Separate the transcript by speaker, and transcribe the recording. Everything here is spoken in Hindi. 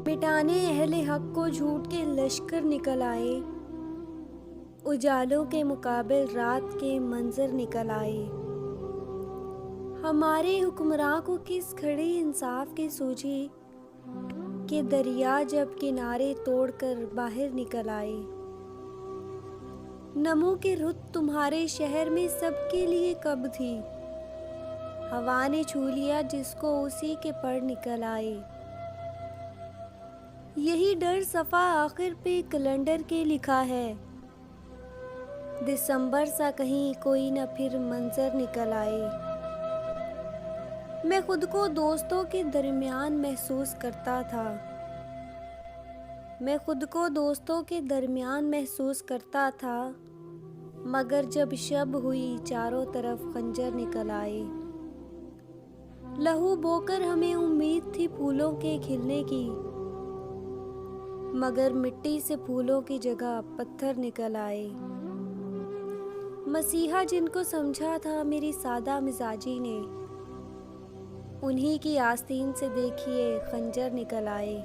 Speaker 1: मिटाने अहले हक को झूठ के लश्कर निकल आए, उजालों के मुकाबिल रात के मंजर निकल आए। हमारे हुक्मरां को किस खड़े इंसाफ की सूझी कि दरिया जब किनारे तोड़कर बाहर निकल आए। नमो की रुत तुम्हारे शहर में सबके लिए कब थी, हवा ने छू लिया जिसको उसी के पर निकल आए। यही डर सफ़ा आखिर पे कैलेंडर के लिखा है, दिसंबर सा कहीं कोई न फिर मंजर निकल आए। मैं खुद को दोस्तों के दरमियान महसूस करता था, मैं खुद को दोस्तों के दरमियान महसूस करता था, मगर जब शब हुई चारों तरफ खंजर निकल आए। लहू बोकर हमें उम्मीद थी फूलों के खिलने की, मगर मिट्टी से फूलों की जगह पत्थर निकल आए। मसीहा जिनको समझा था मेरी सादा मिजाजी ने, उन्हीं की आस्तीन से देखिए खंजर निकल आए।